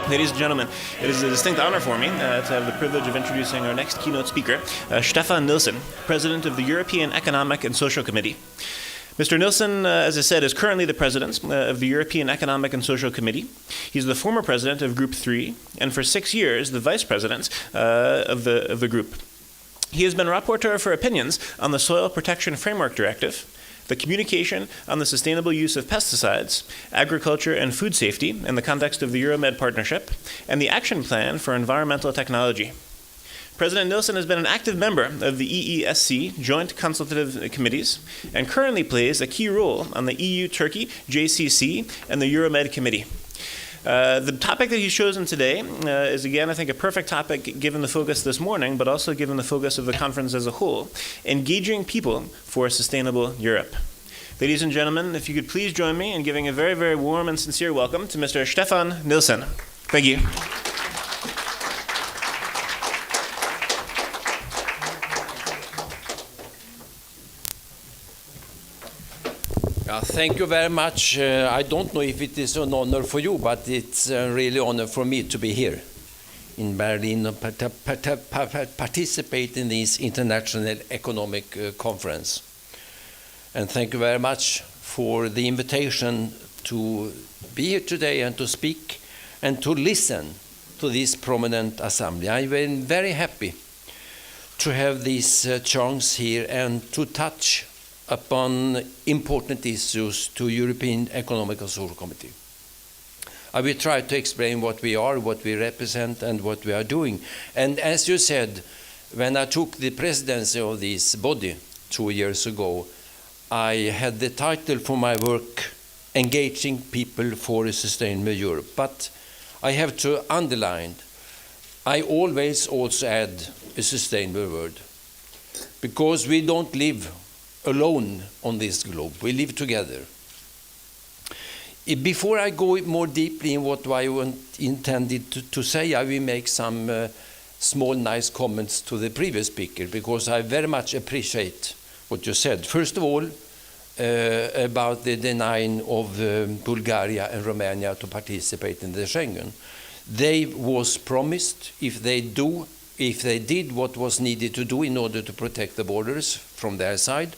Ladies and gentlemen, it is a distinct honor for me to have the privilege of introducing our next keynote speaker, Staffan Nilsson, President of the European Economic and Social Committee. Mr. Nilsson, as I said, is currently the President of the European Economic and Social Committee. He's the former President of Group 3, and for 6 years, the Vice President of the group. He has been Rapporteur for opinions on the Soil Protection Framework Directive, the communication on the sustainable use of pesticides, agriculture and food safety in the context of the Euromed partnership, and the action plan for environmental technology. President Nilsson has been an active member of the EESC Joint Consultative Committees and currently plays a key role on the EU-Turkey JCC and the Euromed Committee. The topic that he's chosen today is, again, I think, a perfect topic given the focus this morning, but also given the focus of the conference as a whole, engaging people for a sustainable Europe. Ladies and gentlemen, if you could please join me in giving a very, very warm and sincere welcome to Mr. Staffan Nilsson. Thank you. Thank you very much. I don't know if it is an honor for you, but it's really an honor for me to be here in Berlin and participate in this international economic conference. And thank you very much for the invitation to be here today and to speak and to listen to this prominent assembly. I've been very happy to have this chance here and to touch upon important issues to European Economic and Social Committee. I will try to explain what we are, what we represent, and what we are doing. And as you said, when I took the presidency of this body 2 years ago, I had the title for my work, Engaging People for a Sustainable Europe. But I have to underline, I always also add a sustainable word, because we don't live alone on this globe. We live together. Before I go more deeply in what I intended to say, I will make some small nice comments to the previous speaker, because I very much appreciate what you said. First of all, about the denying of Bulgaria and Romania to participate in the Schengen. They was promised if they did what was needed to do in order to protect the borders from their side.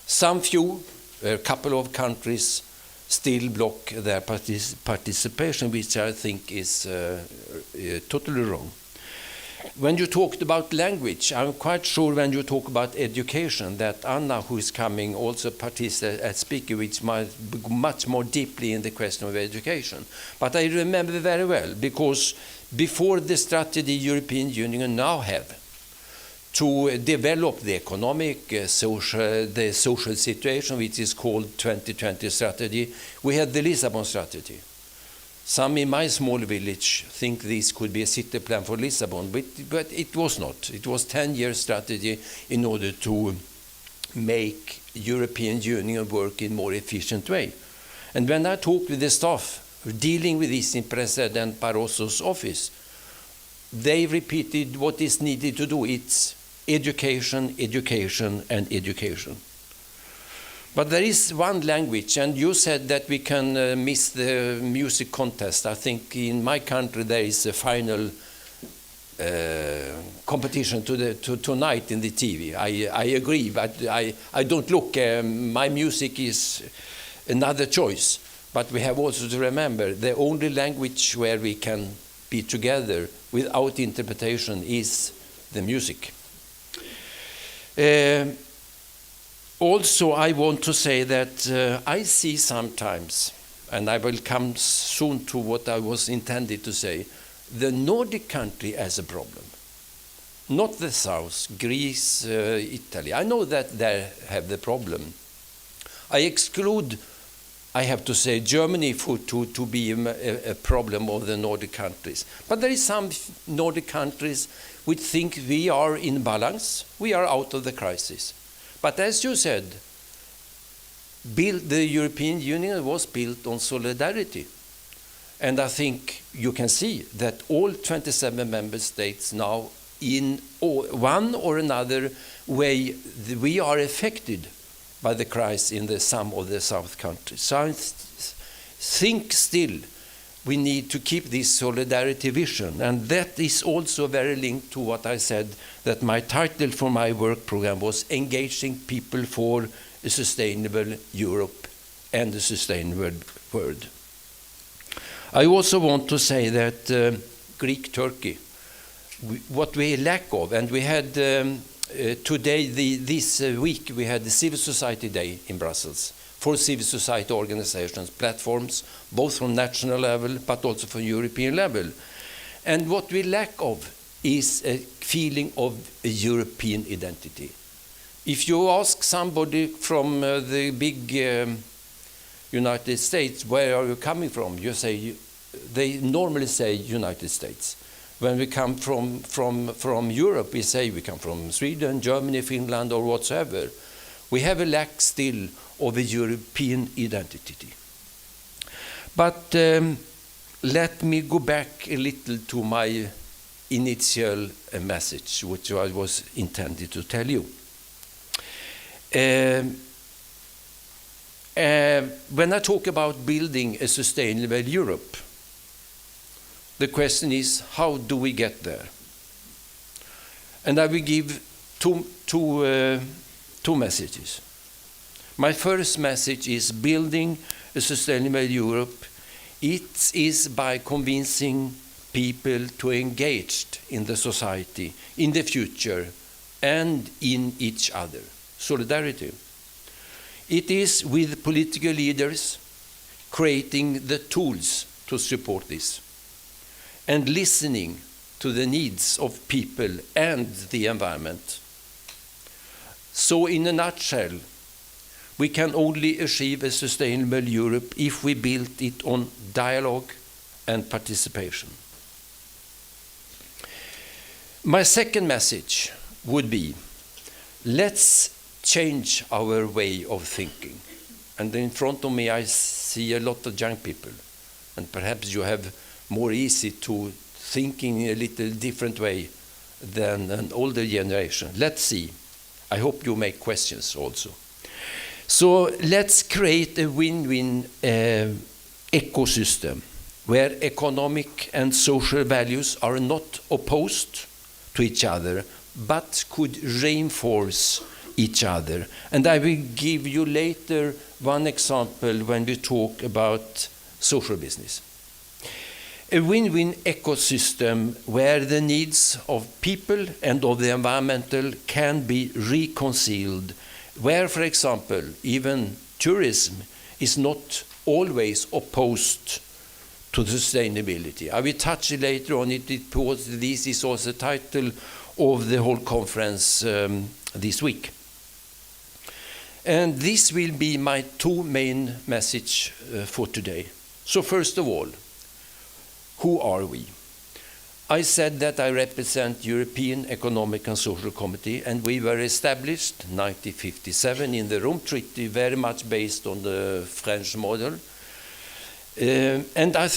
Some few, a couple of countries, still block their participation, which I think is totally wrong. When you talked about language, I'm quite sure when you talk about education that Anna, who is coming, also participates as speaker, which might be much more deeply in the question of education. But I remember very well, because before the strategy European Union now have, to develop the economic, the social situation, which is called 2020 strategy, we had the Lisbon strategy. Some in my small village think this could be a city plan for Lisbon, but it was not. It was a 10-year strategy in order to make European Union work in a more efficient way. And when I talked with the staff dealing with this in President Barroso's office, they repeated what is needed to do. It's education, education, and education. But there is one language, and you said that we can miss the music contest. I think in my country there is a final competition tonight in the TV. I agree, but I don't look. My music is another choice. But we have also to remember the only language where we can be together without interpretation is the music. Also, I want to say that I see sometimes, and I will come soon to what I was intended to say, the Nordic country as a problem. Not the South, Greece, Italy. I know that they have the problem. I exclude, I have to say, Germany to be a problem of the Nordic countries. But there is some Nordic countries which think we are in balance, we are out of the crisis. But as you said, the European Union was built on solidarity. And I think you can see that all 27 member states now in one or another way we are affected by the crisis in some of the South countries. So I think still we need to keep this solidarity vision, and that is also very linked to what I said, that my title for my work program was Engaging People for a Sustainable Europe and a Sustainable World. I also want to say that Greek Turkey, what we lack of, and we had today, this week, we had the Civil Society Day in Brussels for civil society organizations, platforms, both from national level but also from European level. And what we lack of is a feeling of a European identity. If you ask somebody from the big United States, where are you coming from? They normally say United States. When we come from Europe, we say we come from Sweden, Germany, Finland, or whatsoever. We have a lack still of a European identity. But let me go back a little to my initial message, which I was intended to tell you. When I talk about building a sustainable Europe, the question is, how do we get there? And I will give two messages. My first message is building a sustainable Europe. It is by convincing people to engage in the society, in the future, and in each other. Solidarity. It is with political leaders creating the tools to support this, and listening to the needs of people and the environment. So in a nutshell, we can only achieve a sustainable Europe if we build it on dialogue and participation. My second message would be, let's change our way of thinking. And in front of me I see a lot of young people, and perhaps you have more easy to thinking in a little different way than an older generation. Let's see. I hope you make questions also. So let's create a win-win ecosystem where economic and social values are not opposed to each other, but could reinforce each other. And I will give you later one example when we talk about social business. A win-win ecosystem where the needs of people and of the environmental can be reconciled, where, for example, even tourism is not always opposed to sustainability. I will touch later on it because this is also the title of the whole conference this week. And this will be my two main messages for today. So first of all, who are we? I said that I represent European Economic and Social Committee, and we were established in 1957 in the Rome Treaty, very much based on the French model. And I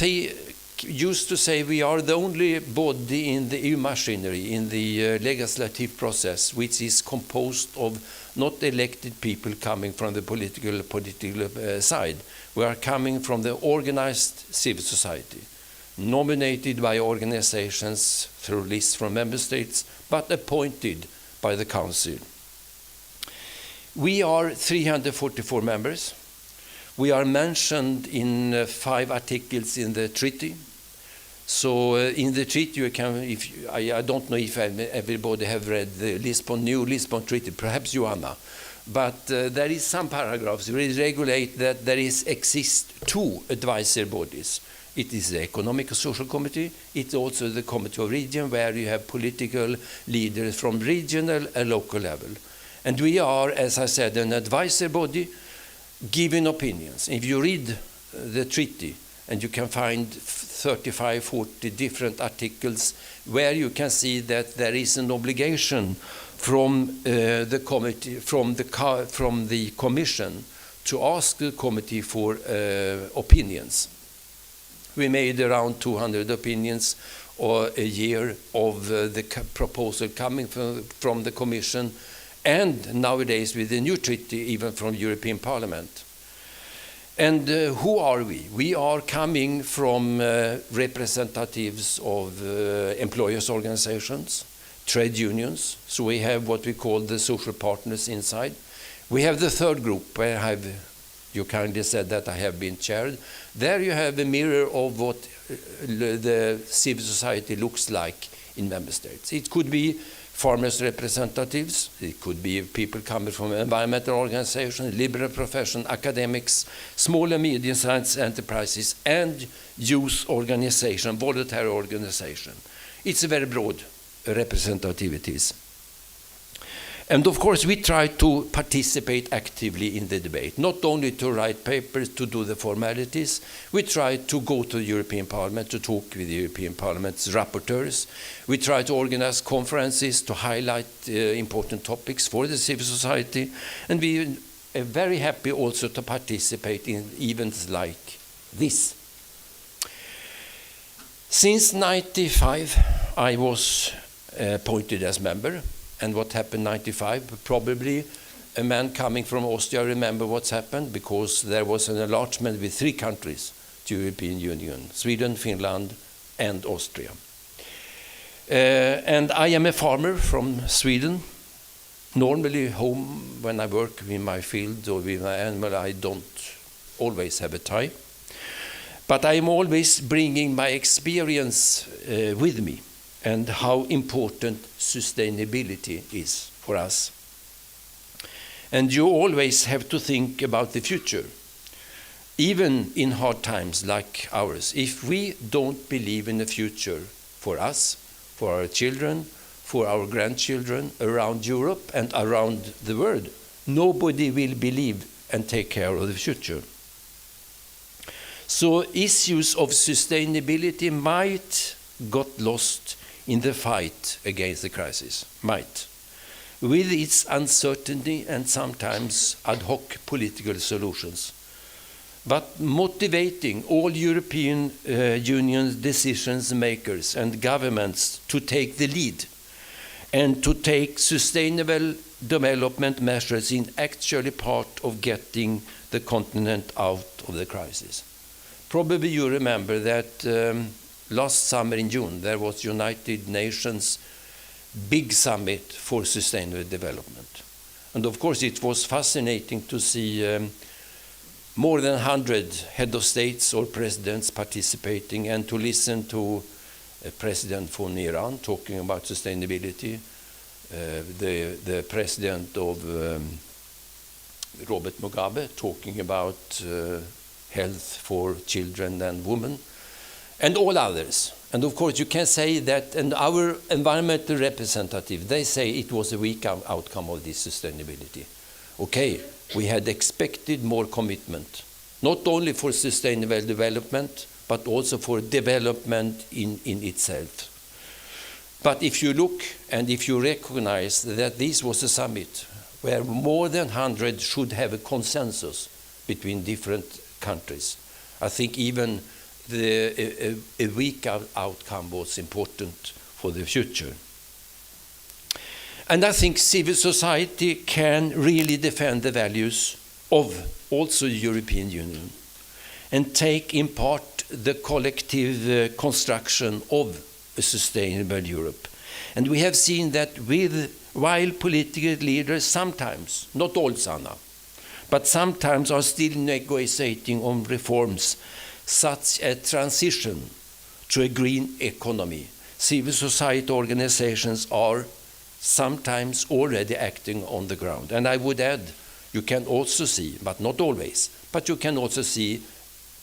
used to say we are the only body in the EU machinery, in the legislative process, which is composed of not elected people coming from the political side. We are coming from the organized civil society, nominated by organizations through lists from member states, but appointed by the Council. We are 344 members. We are mentioned in 5 articles in the treaty. So in the treaty, you can, I don't know if everybody have read the new Lisbon Treaty, perhaps you, Anna, but there is some paragraphs which regulate that there exist 2 advisory bodies. It is the Economic and Social Committee. It's also the Committee of Region, where you have political leaders from regional and local level. And we are, as I said, an advisory body giving opinions. If you read the treaty, and you can find 35, 40 different articles where you can see that there is an obligation from the committee, from the Commission, to ask the committee for opinions. We made around 200 opinions or a year of the proposal coming from the Commission, and nowadays with the new treaty even from European Parliament. And who are we? We are coming from representatives of employers' organizations, trade unions. So we have what we call the social partners inside. We have the third group, where you kindly said that I have been chaired. There you have a mirror of what the civil society looks like in member states. It could be farmers' representatives, it could be people coming from environmental organizations, liberal profession, academics, small and medium-sized enterprises, and youth organization, voluntary organization. It's a very broad representativities. And of course, we try to participate actively in the debate, not only to write papers, to do the formalities. We try to go to the European Parliament to talk with the European Parliament's rapporteurs. We try to organize conferences to highlight important topics for the civil society. And we are very happy also to participate in events like this. Since 1995, I was appointed as member. And what happened in 1995? Probably a man coming from Austria remember what's happened, because there was an enlargement with 3 countries to the European Union, Sweden, Finland, and Austria. And I am a farmer from Sweden. Normally home, when I work in my field or with my animal, I don't always have a tie. But I am always bringing my experience with me, and how important sustainability is for us. And you always have to think about the future, even in hard times like ours. If we don't believe in the future for us, for our children, for our grandchildren around Europe and around the world, nobody will believe and take care of the future. So issues of sustainability might got lost in the fight against the crisis, might, with its uncertainty and sometimes ad hoc political solutions. But motivating all European Union decisions makers and governments to take the lead and to take sustainable development measures in actually part of getting the continent out of the crisis. Probably you remember that last summer in June, there was United Nations big summit for sustainable development. And of course, it was fascinating to see more than 100 head of states or presidents participating, and to listen to President von Iran talking about sustainability, the president of Robert Mugabe talking about health for children and women, and all others. And of course, you can say that, and our environmental representative, they say it was a weak outcome of this sustainability. Okay, we had expected more commitment, not only for sustainable development, but also for development in itself. But if you look and if you recognize that this was a summit where more than 100 should have a consensus between different countries, I think even a weak outcome was important for the future. And I think civil society can really defend the values of also the European Union and take in part the collective construction of a sustainable Europe. And we have seen that while political leaders sometimes, not all, Sanna, but sometimes are still negotiating on reforms such as transition to a green economy, civil society organizations are sometimes already acting on the ground. And I would add, you can also see, but not always, but you can also see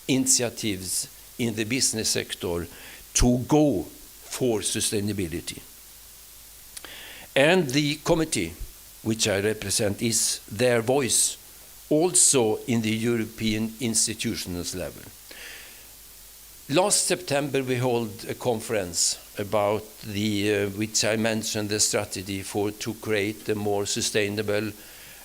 initiatives in the business sector to go for sustainability. And the committee, which I represent, is their voice also in the European institutions level. Last September, we held a conference about which I mentioned, the strategy to create a more sustainable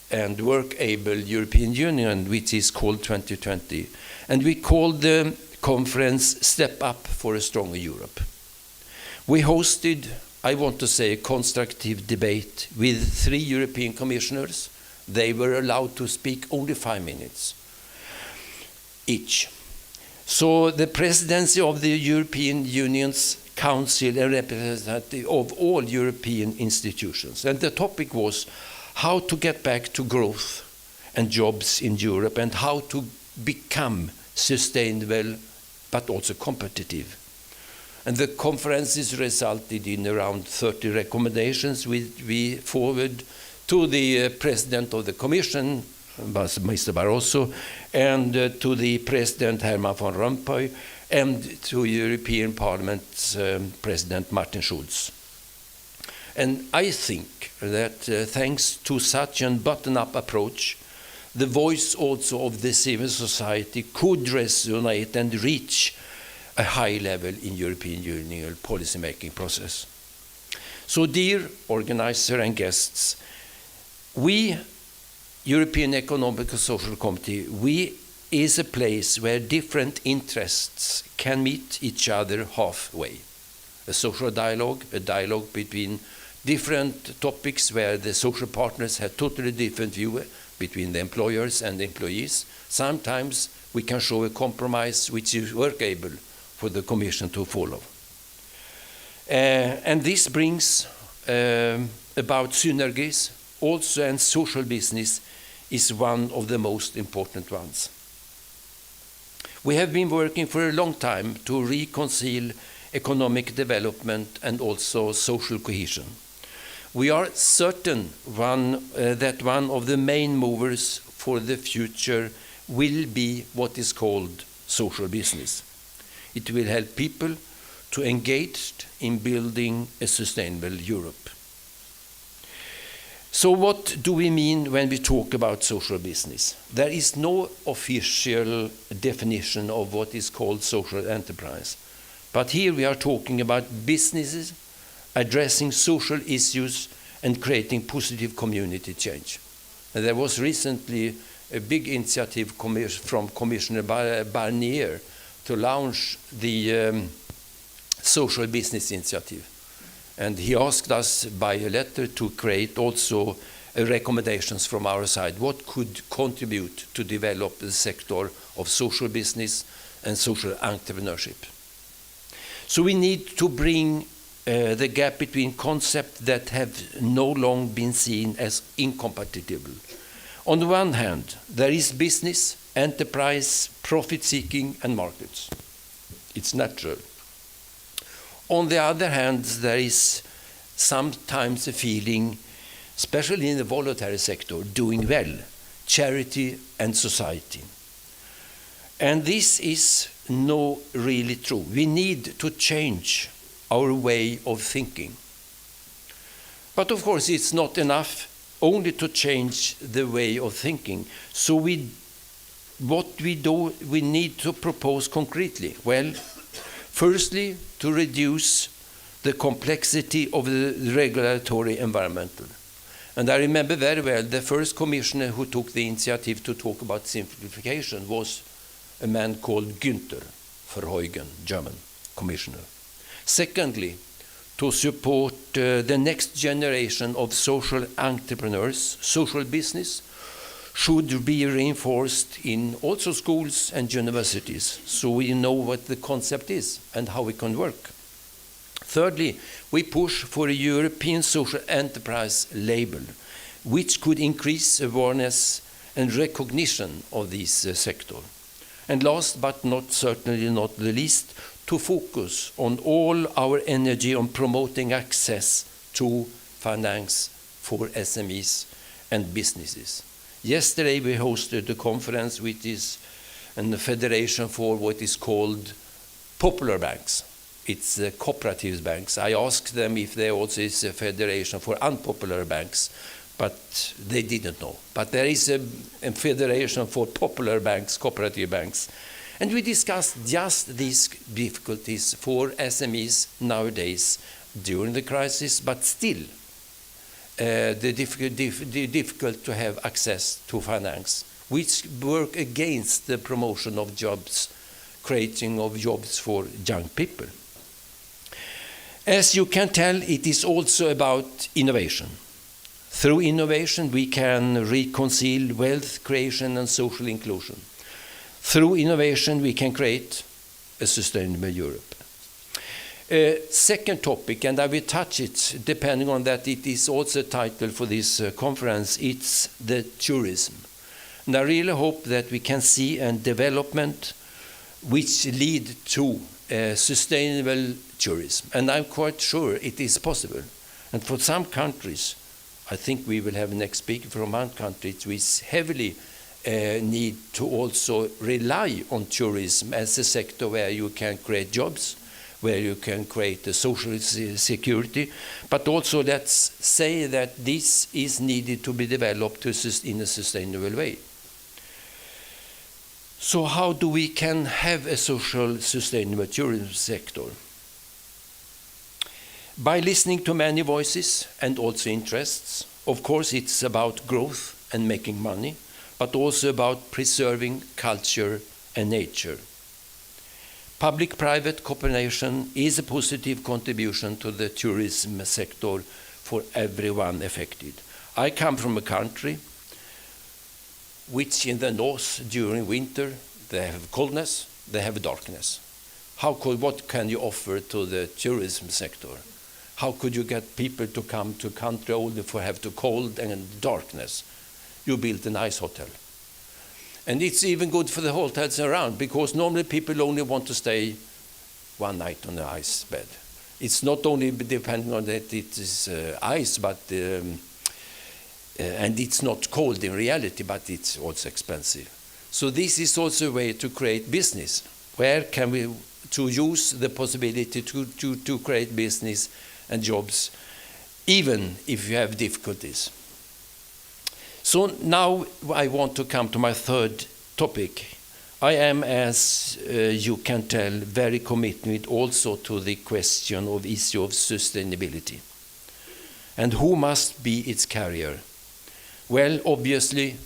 and work-able European Union, which is called 2020. And we called the conference Step Up for a Stronger Europe. We hosted, I want to say, a constructive debate with 3 European commissioners. They were allowed to speak only 5 minutes each. So the presidency of the European Union's Council and representative of all European institutions. And the topic was how to get back to growth and jobs in Europe and how to become sustainable but also competitive. And the conferences resulted in around 30 recommendations which we forward to the President of the Commission, Mr. Barroso, and to the President Herman van Rompuy, and to European Parliament's President Martin Schulz. And I think that thanks to such a bottom-up approach, the voice also of the civil society could resonate and reach a high level in European Union policy-making process. So dear organizer and guests, we, European Economic and Social Committee, we is a place where different interests can meet each other halfway. A social dialogue, a dialogue between different topics where the social partners have totally different view between the employers and the employees. Sometimes we can show a compromise which is workable for the Commission to follow. And this brings about synergies also, and social business is one of the most important ones. We have been working for a long time to reconcile economic development and also social cohesion. We are certain that one of the main movers for the future will be what is called social business. It will help people to engage in building a sustainable Europe. So what do we mean when we talk about social business? There is no official definition of what is called social enterprise. But here we are talking about businesses addressing social issues and creating positive community change. And there was recently a big initiative from Commissioner Barnier to launch the social business initiative. And he asked us by a letter to create also recommendations from our side, what could contribute to develop the sector of social business and social entrepreneurship. So we need to bring the gap between concepts that have no long been seen as incompatible. On the one hand, there is business, enterprise, profit-seeking, and markets. It's natural. On the other hand, there is sometimes a feeling, especially in the voluntary sector, doing well, charity and society. And this is not really true. We need to change our way of thinking. But of course, it's not enough only to change the way of thinking. So what we do, we need to propose concretely. Well, firstly, to reduce the complexity of the regulatory environment. And I remember very well the first commissioner who took the initiative to talk about simplification was a man called Günther Verheugen, German commissioner. Secondly, to support the next generation of social entrepreneurs, social business should be reinforced in also schools and universities, so we know what the concept is and how it can work. Thirdly, we push for a European social enterprise label, which could increase awareness and recognition of this sector. And last but certainly not the least, to focus on all our energy on promoting access to finance for SMEs and businesses. Yesterday we hosted a conference which is a federation for what is called popular banks. It's cooperative banks. I asked them if there also is a federation for unpopular banks, but they didn't know. But there is a federation for popular banks, cooperative banks. And we discussed just these difficulties for SMEs nowadays during the crisis, but still the difficult to have access to finance, which work against the promotion of jobs, creating of jobs for young people. As you can tell, it is also about innovation. Through innovation, we can reconcile wealth creation and social inclusion. Through innovation, we can create a sustainable Europe. Second topic, and I will touch it depending on that it is also a title for this conference, it's the tourism. And I really hope that we can see a development which lead to sustainable tourism. And I'm quite sure it is possible. And for some countries, I think we will have a next speaker from one country which heavily need to also rely on tourism as a sector where you can create jobs, where you can create a social security, but also let's say that this is needed to be developed in a sustainable way. So how do we can have a social sustainable tourism sector? By listening to many voices and also interests. Of course, it's about growth and making money, but also about preserving culture and nature. Public-private cooperation is a positive contribution to the tourism sector for everyone affected. I come from a country which in the north during winter they have coldness, they have darkness. What can you offer to the tourism sector? How could you get people to come to a country only for have the cold and darkness? You build a nice hotel. And it's even good for the hotels around, because normally people only want to stay one night on the ice bed. It's not only depending on that it is ice, but and it's not cold in reality, but it's also expensive. So this is also a way to create business. Where can we to use the possibility to create business and jobs, even if you have difficulties. So now I want to come to my third topic. I am, as you can tell, very committed also to the question of issue of sustainability. And who must be its carrier? Well, obviously,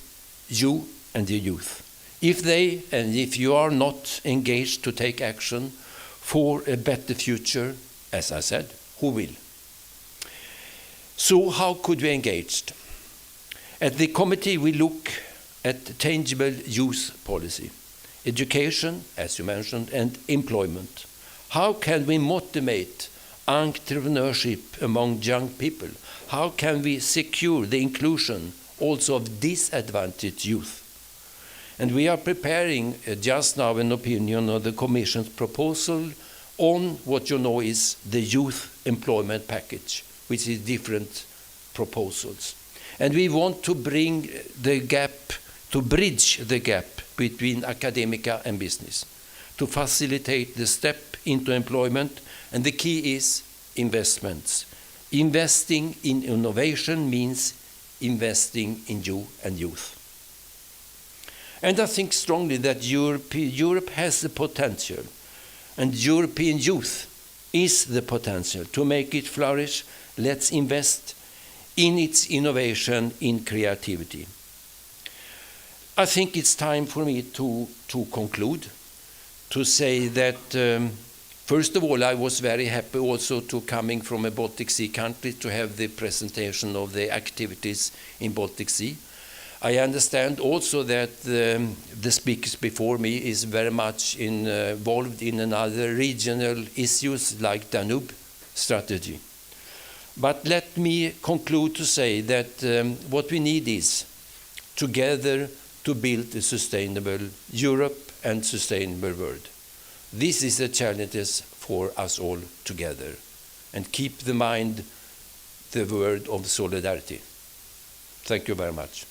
you and the youth. If you are not engaged to take action for a better future, as I said, who will? So how could we engage? At the committee, we look at tangible youth policy, education, as you mentioned, and employment. How can we motivate entrepreneurship among young people? How can we secure the inclusion also of disadvantaged youth? And we are preparing just now an opinion on the Commission's proposal on what you know is the youth employment package, which is different proposals. And we want to bring the gap, to bridge the gap between academia and business, to facilitate the step into employment. And the key is investments. Investing in innovation means investing in you and youth. And I think strongly that Europe has the potential, and European youth is the potential to make it flourish. Let's invest in its innovation, in creativity. I think it's time for me to conclude, to say that first of all, I was very happy also to coming from a Baltic Sea country to have the presentation of the activities in Baltic Sea. I understand also that the speakers before me is very much involved in another regional issues like Danube strategy. But let me conclude to say that what we need is together to build a sustainable Europe and sustainable world. This is the challenges for us all together. And keep in mind the word of solidarity. Thank you very much.